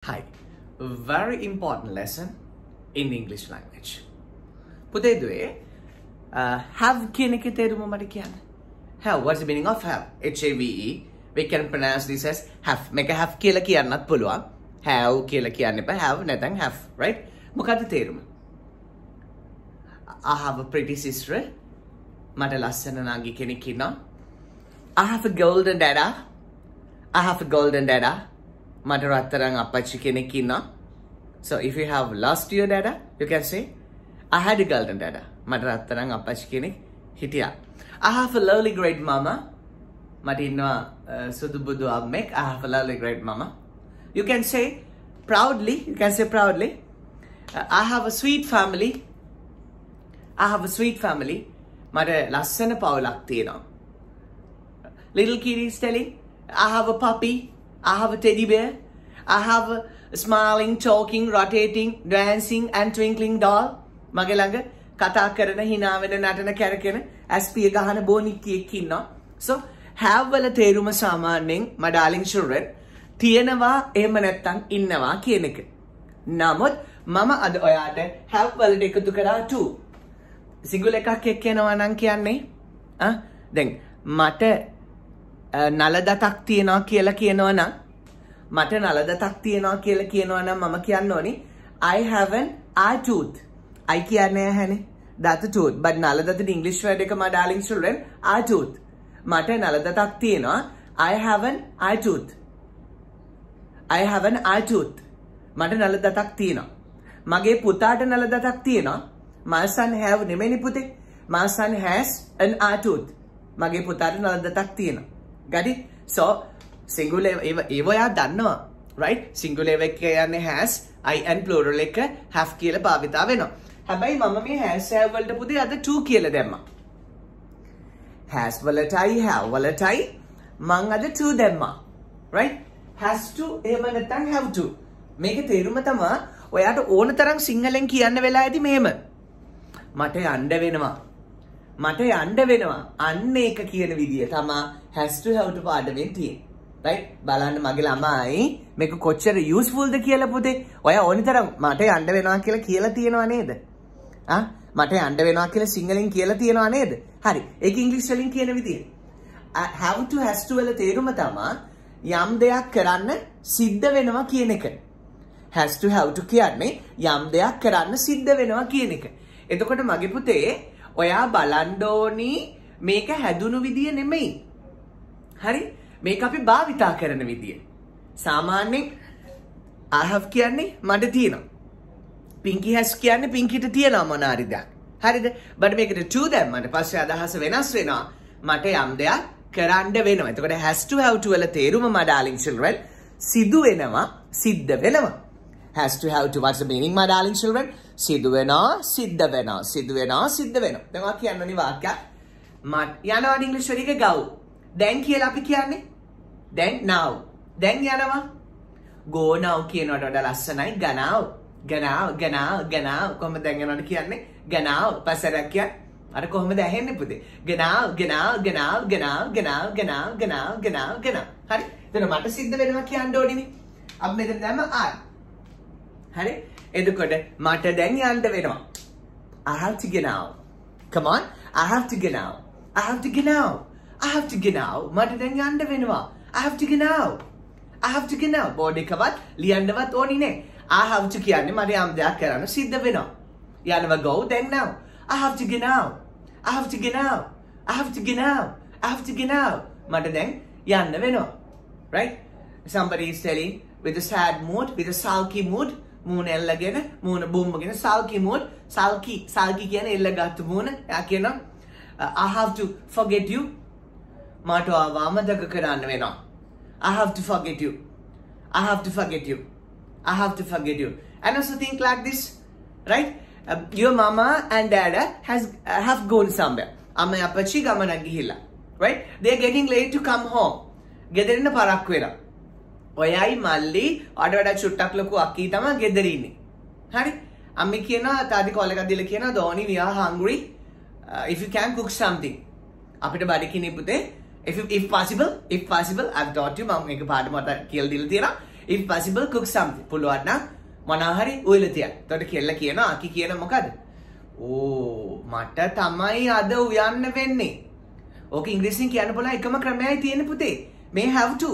Hi, a very important lesson in the English language. පුතේ දුවේ have කියන එකේ තේරුම මට කියන්න. Have, what's the meaning of have? H-A-V-E. We can pronounce this as have. මේක have කියලා කියන්නත් පුළුවන්. Have කියලා කියන්න එපා. Have නැත්නම් have, right? මොකද්ද තේරුම? I have a pretty sister. මට ලස්සන නංගි කෙනෙක් ඉන්නවා. I have a golden dada. I have a golden dada. මට රත්තරන් අපච්චි කෙනෙක් ඉන්නවා. So if you have lost your dada, you can say I had a golden dada. මට රත්තරන් අපච්චි කෙනෙක් හිටියා. I have a lovely great mama. මට ඉන්නවා සුදු බුදු අම්මෙක්. I have a lovely great mama. You can say proudly, I have a sweet family. I have a sweet family. මට ලස්සන පවුලක් තියෙනවා. Little kid is telling, I have a puppy. I have a teddy bear. I have a smiling, talking, rotating, dancing and twinkling doll. මගේ ළඟ කතා කරන, hina වෙන, නටන, කැරකෙන, ඇස්පිය ගහන බෝනික්කියෙක් ඉන්නවා. So have වල තේරුම සාමාන්‍යයෙන් my darling children තියෙනවා එහෙම නැත්නම් ඉන්නවා කියන එක. නමුත් මම අද ඔයාට have වලට එකතු කරා to. සිංගුල එකක් එක්කෙනවා නම් කියන්නේ දැන් මට නල දතක් තියෙනවා කියලා කියනවා නම් මට නල දතක් තියෙනවා කියලා කියනවා නම් මම කියන්න ඕනි I have an eye tooth. I කියන්නේ ඇහැනේ දත tooth. but නල දතට English word එක my darling children eye tooth. මට නල දතක් තියෙනවා I have an eye tooth. I have an eye tooth. මට නල දතක් තියෙනවා. මගේ පුතාට නල දතක් තියෙනවා. My son have නෙමෙයි පුතේ. My son has an eye tooth. මගේ පුතාට නල දතක් තියෙනවා. Got it? So singular ඒවයා දන්නවා right? singular එක කියන්නේ has I and plural එක have කියලා භාවිතා වෙනවා. හැබැයි මම මේ has have වලට පුතේ අද to කියලා දැම්මා. has වලටයි have වලටයි මං අද to දැම්මා. right? has to එහෙම නැත්නම් have to. මේකේ තේරුම තමයි ඔයාට ඕන තරම් සිංහලෙන් කියන්න වෙලාවේදී මෙහෙම. මට යන්න වෙනවා. මට යන්න වෙනවා. අන්න ඒක කියන විදිය තමයි has to have to පාඩමෙන් තියෙන්නේ. right? බලන්න මගේ ළමයි මේක කොච්චර useful ද කියලා පුතේ. ඔයා ඕනි තරම් මට යන්න වෙනවා කියලා තියෙනවා නේද? මට යන්න වෙනවා කියලා සිංහලෙන් කියලා තියෙනවා නේද? හරි. ඒක ඉංග්‍රීසි වලින් කියන විදිය. have to has to වල තේරුම තමයි යම් දෙයක් කරන්න සිද්ධ වෙනවා කියන එක. has to have to කියන්නේ යම් දෙයක් කරන්න සිද්ධ වෙනවා කියන එක. එතකොට මගේ පුතේ ඔයා බලන්න ඕනි මේක හැදුණු විදිය නෙමෙයි. හරි? මේක අපි භාවිතා කරන විදිය. සාමාන්‍යයෙන් I have කියන්නේ මට තියෙනවා. Pinky has කියන්නේ පින්කිට තියෙනවා මොනාරි දෙයක්. හරිද? but මේකට to දැම්මට පස්සේ අදහස වෙනස් වෙනවා. මට යම් දෙයක් කරන්න වෙනවා. එතකොට has to have to වල තේරුම my darling children සිදු වෙනවා, සිද්ධ වෙනවා. has to have to what's the meaning my darling children? සිදු වෙනවා, සිද්ධ වෙනවා, සිදු වෙනවා, සිද්ධ වෙනවා. දැන් ඔයා කියන්න ඕනි වාක්‍යයක්. යනවා ඉංග්‍රීසි වල එක go. දැන් කියලා අපි කියන්නේ දැන් now. දැන් යනවා. go now කියනවට වඩා ලස්සනයි ගනාව. කොහොමද දැන් යනවද කියන්නේ? ගනාව. පස්සරක් කියන්නේ අර කොහොමද ඇහෙන්නේ පුතේ? ගනාව. හරි? එතන මට සිද්ධ වෙනවා කියන්න ඕනිනේ. අපි මෙතන දැම්ම I. හරි? එතකොට මට දැන් යන්න වෙනවා. I have to get out. Come on. I have to get out. මට දැන් යන්න වෙනවා. I have to get out. Board එකවත් ලියන්නවත් ඕනි නෑ. I have to කියන්නේ මට යම් දෙයක් කරන්න සිද්ධ වෙනවා. යනවා go then now. I have to get out. මට දැන් යන්න වෙනවා. Right? Somebody is telling with a sad mood, with a sulky mood. මූණ එල්ලගෙන මූණ බුම්මගෙන sulky mood. sulky කියන්නේ එල්ලගත්තු මූණ. යා කියනවා I have to forget you. මට ආවමදක කරන්න වෙනවා. I have to forget you. And also think like this, right? Your mama and dada have gone somewhere. අම්මා අපච්චි ගමනක් ගිහිල්ලා. Right? They are getting late to come home. ගෙදරින් පරක් වෙලා. ඔයයි මල්ලි අඩ වැඩ චුට්ටක් ලොකු අක්කී තමයි ගෙදර ඉන්නේ. හරි? අම්මි කියනවා තාදි කෝල් එකක් දීලා කියනවා Dhoni we are hungry. If you can cook something. අපිට බඩගිනි පුතේ. If possible I've taught you මම මේක පාඩම මට කියලා දීලා තියෙනවා. if possible cook something පුළුවන් නම් මොනවා හරි උයලා තියන්න. එතකොට කෙල්ල කියනවා අකි කියන මොකද? ඕ මට තමයි අද උයන්න වෙන්නේ. ඕක ඉංග්‍රීසියෙන් කියන්න පුළුවන් එකම ක්‍රමයයි තියෙන්නේ පුතේ. මේ have to.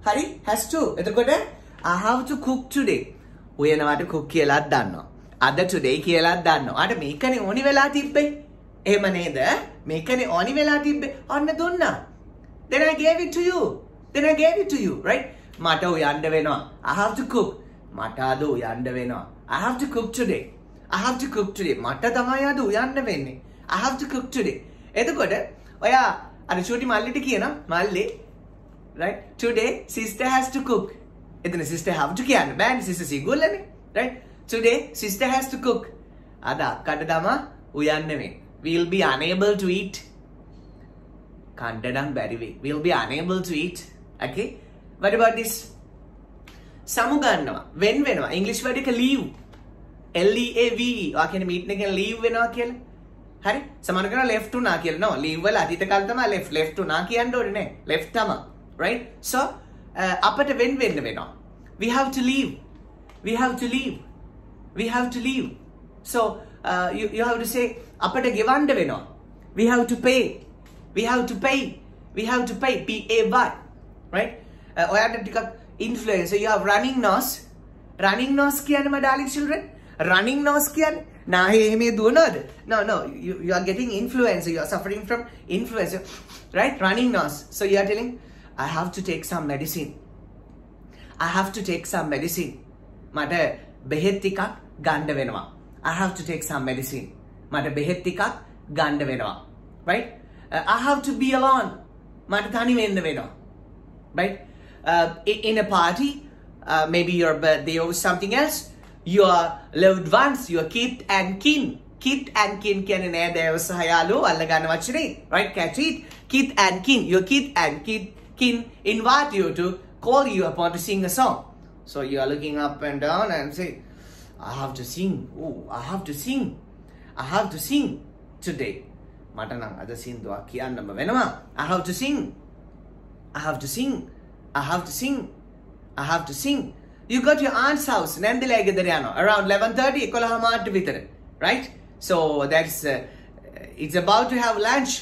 හරි? has to. එතකොට I have to cook today. උයනවාට cook කියලාත් දන්නවා. අද today කියලාත් දන්නවා. අර මේකනේ ඕනි වෙලා තිබ්බේ. එහෙම නේද? මේකනේ ඕනි වෙලා තිබ්බේ. ඔන්න දුන්නා. Then I gave it to you. Then I gave it to you, right? මට උයන්න වෙනවා. I have to cook. මට අද උයන්න වෙනවා. I have to cook today. I have to cook today. මට තමයි අද උයන්න වෙන්නේ. I have to cook today. එතකොට ඔයා අර චූටි මල්ලිට කියනවා මල්ලි right? Today sister has to cook. එතන sister have to කියන්න බෑනේ sister සිගුල්ලනේ. Right? Today sister has to cook. අද අක්කට තමයි උයන්න වෙන්නේ. We'll be unable to eat. කණ්ඩනම් බැරි වෙයි. We'll be unable to eat. Okay? What about this? සමු ගන්නවා. වෙන් වෙනවා. English word එක leave. L-E-A-V-E. ඔයා කියන්නේ meeting එකෙන් leave වෙනවා කියලා. හරි? සමහර කෙනා left උනා කියලා. No, leave වල අතීත කාල තමයි left උනා කියන්න ඕනේ නේ. left තමයි. Right? So, අපට වෙන් වෙන්න වෙනවා. We have to leave. We have to leave. We have to leave. So, you have to say අපට ගෙවන්න වෙනවා. We have to pay. We have to pay. We have to pay. P-A-Y. Right? ඔයාට ටිකක් influence. You have running nose. Running nose කියන්නේ my darling children. Running nose කියන්නේ නාහේ එහෙම දුවනවද? No. You are getting influence. You are suffering from influence. Right? Running nose. So you are telling, I have to take some medicine. I have to take some medicine. මට බෙහෙත් ටිකක් ගන්න වෙනවා. I have to take some medicine. මට බෙහෙත් ටිකක් ගන්න වෙනවා. Right? I have to be alone. මට තනි වෙන්න වෙනවා. Right? In a party, maybe your birthday or something else, your loved ones, your kith and kin. Kith and kin කියන්නේ නෑ දේව සහ යාළුවෝ අල්ල ගන්න වචනේ. Right? Catch it. Kith and kin. Your kith and kin invite you to call you upon to sing a song. So you are looking up and down and say, I have to sing. Oh, I have to sing. I have to sing today. මට නම් අද සින්දුවක් කියන්නම වෙනවා. I have to sing. I have to sing. I have to sing. I have to sing. You got your aunt's house. නැන්දලේ ගෙදර යනවා. Around 11:30 11 මාට විතර. Right? So that's it's about to have lunch.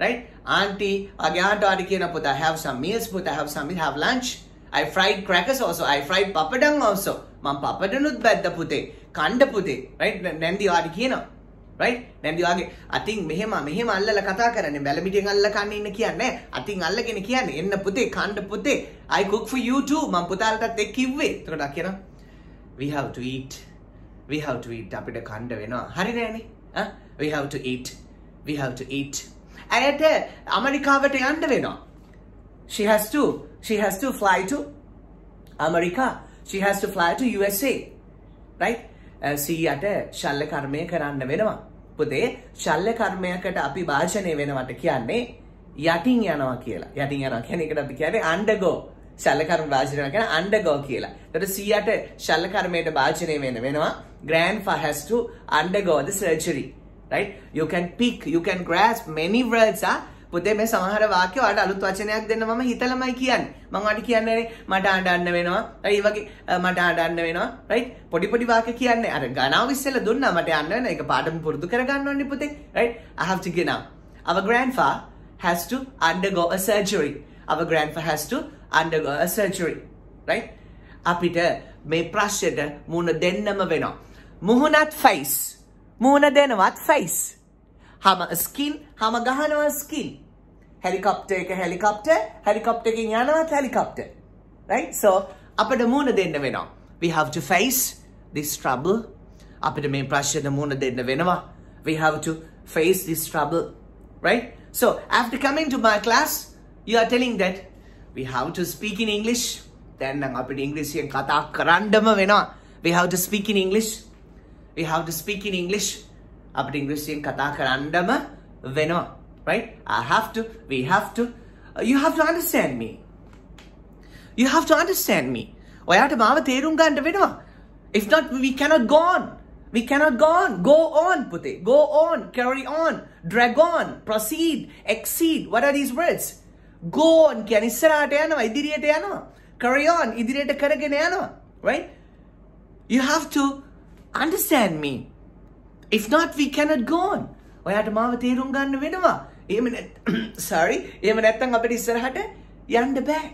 Right? Auntie, අගේ aunty කියන පුතා, I have some meals, පුතා, I have some meals, have lunch. I fried crackers also. I fried papadang also. මම papadanut බැද්ද පුතේ. කණ්ඩ පුතේ. Right? නැන්දි වාඩි කියනවා. Right? නැන්දි වාගේ අතින් මෙහෙම අල්ලලා කතා කරන්නේ. බැලමිටියෙන් අල්ලලා කන්න ඉන්න කියන්නේ. අතින් අල්ලගෙන කියන්නේ. එන්න පුතේ, කණ්ඩ පුතේ. I cook for you too. මම පුතාලටත් එක්ක කිව්වේ. එතකොට කියනවා we have to eat. We have to eat. අපිට කණ්ඩ වෙනවා. හරි නෑනේ. We have to eat. We have to eat. ඇයට ඇමරිකාවට යන්න වෙනවා. She has to fly to America. She has to fly to USA. Right? සීයට ශල්‍ය කර්මය කරන්න වෙනවා. පුතේ ශල්‍ය කර්මයකට අපි භාෂණය වෙනවට කියන්නේ යටින් යනවා කියලා. යටින් යනවා කියන එකට අපි කියන්නේ undergo. ශල්‍ය කර්ම භාෂණය කියන undergo කියලා. එතකොට සීයට ශල්‍ය කර්මයට භාෂණය වෙනවා. Grandpa has to undergo the surgery. Right? You can pick, you can grasp many words. පුතේ මේ සමහර වාක්‍ය වලට අලුත් වචනයක් දෙන්න මම හිතලමයි කියන්නේ. මම ඔයාලට කියන්නේ මට අඬන්න වෙනවා. ඒ වගේ මට අඬන්න වෙනවා. right? පොඩි වාක්‍ය කියන්නේ අර ගණාව ඉස්සෙල්ලා දුන්නා මට යන්න වෙන. ඒක පාඩම පුරුදු කර ගන්න ඕනේ පුතේ. right? I have to get now. Our grandpa has to undergo a surgery. Our grandpa has to undergo a surgery. Right? අපිට මේ ප්‍රශ්නෙට මුහුණ දෙන්නම වෙනවා. මුහුණත් face. මුහුණ දෙනවත් face. Hama skin, hama gahanawa skin. Helicopter එක helicopter එකකින් යනවත් helicopter. Right? So, අපිට මුහුණ දෙන්න වෙනවා. We have to face this trouble. අපිට මේ ප්‍රශ්නෙට මුහුණ දෙන්න වෙනවා. We have to face this trouble. Right? So, after coming to my class, you are telling that we have to speak in English. Then නම් අපිට ඉංග්‍රීසියෙන් කතා කරන්නම වෙනවා. We have to speak in English. We have to speak in English. අපිට ඉංග්‍රීසියෙන් කතා කරන්නම වෙනවා. Right? I have to, we have to, you have to understand me. You have to understand me. ඔයාට මාව තේරුම් ගන්න වෙනවා. If not, we cannot go on. We cannot go on. Go on, පුතේ. Go on. Carry on. Drag on. Proceed. Exceed. What are these words? Go on කියන්නේ ඉස්සරහට යනවා, ඉදිරියට යනවා. carry on. ඉදිරියට කරගෙන යනවා. Right? You have to understand me. If not, we cannot go on. ඔයාට මාව තේරුම් ගන්න වෙනවා. එහෙම sorry. එහෙම නැත්නම් අපිට ඉස්සරහට යන්න බෑ.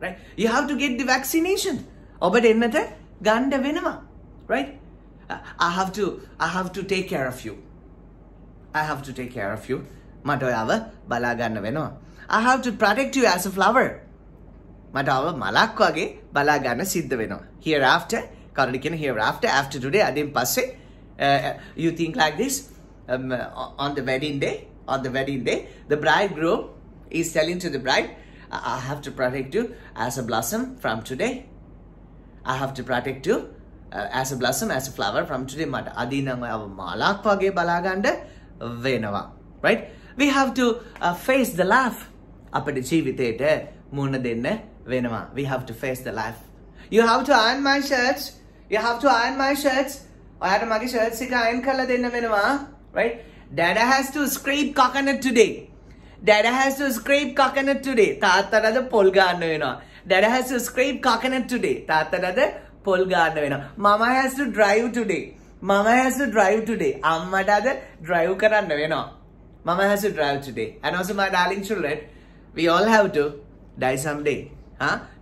Right? You have to get the vaccination. ඔබට එන්නට ගන්න වෙනවා. Right? I have to take care of you. I have to take care of you. මට ඔයාව බලා ගන්න වෙනවා. I have to protect you as a flower. මට ඔයාව මලක් වගේ බලා ගන්න සිද්ධ වෙනවා. Hereafter, කවුරුද කියන hereafter, after today, අදින් පස්සේ you think like this. On the wedding day, the bridegroom is telling to the bride, I have to protect you as a blossom from today. I have to protect you as a blossom, as a flower from today. මට අදිනම් ඔයාව මලක් වගේ බලා ගන්න වෙනවා. Right? We have to face the life. අපේ ජීවිතේට මුහුණ දෙන්න වෙනවා. We have to face the life. You have to iron my shirts. ඔයාට මගේ shirts එක iron කරලා දෙන්න වෙනවා. Right? Dada has to scrape coconut today. තාත්තටද පොල් ගන්න වෙනවා. Dada has to scrape coconut today. තාත්තටද පොල් ගන්න වෙනවා. Mama has to drive today. අම්මටද drive කරන්න වෙනවා. Mama has to drive today. And also my darling children, we all have to die someday.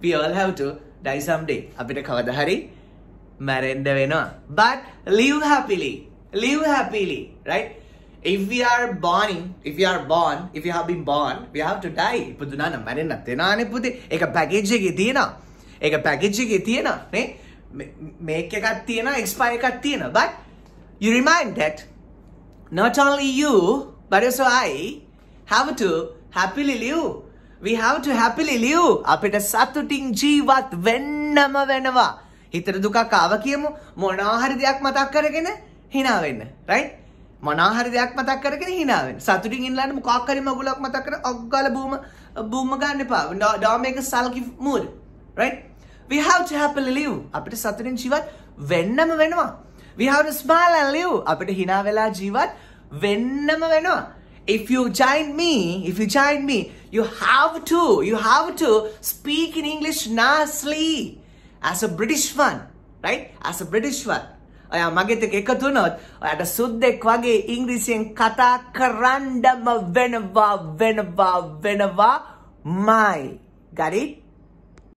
We all have to die someday. අපිට කවදා හරි මැරෙන්න වෙනවා. But live happily. Right? If you have been born, we have to die. ඉපදුනා නම් මැරෙන්නත් වෙනානේ පුතේ. ඒක package එකේ තියෙනවා. නේ? මේක එකක් තියෙනවා, expire එකක් තියෙනවා. But you remind that not only you, but also I have to happily live. We have to happily live. අපිට සතුටින් ජීවත් වෙන්නම වෙනවා. හිතට දුකක් ආව කියමු මොනවා හරි දෙයක් මතක් කරගෙන hina වෙන්න. Right? මොනවා හරි දෙයක් මතක් කරගෙන hina වෙන්න. සතුටින් ඉන්නලානේ මොකක් හරි මගුලක් මතක් කරගෙන අග්ගල බූම ගන්න එපා. Don't make a sulky mood. Right? We have to happily live. අපිට සතුටින් ජීවත් වෙන්නම වෙනවා. We have to smile and live. අපිට hina වෙලා ජීවත් වෙන්නම වෙනවා. If you join me, you have to speak in English nicely as a British one, right? As a British one. ඔයා මගෙත් එක්ක එකතු වුණොත් ඔයාට සුද්දෙක් වගේ ඉංග්‍රීසියෙන් කතා කරන්නම වෙනවා. My. Got it?